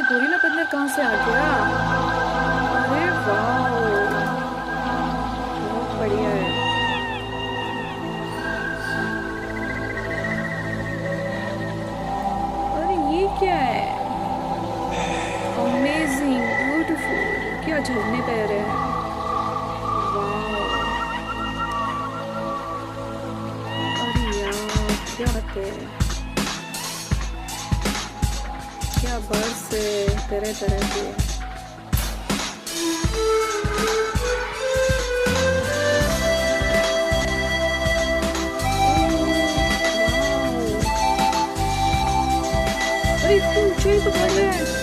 ये गोरिल्ला बंदर कहाँ से आ गया? अरे वाह, बहुत बढ़िया है। अरे ये क्या है? अमेजिंग, ब्यूटीफुल, क्या झरने बह रहे हैं। वाह, अरे यार क्या बात है, क्या बर्ड्स है तरह तरह के। वाह, अरे इतनी ऊंचाई तो बढ़ रहा है।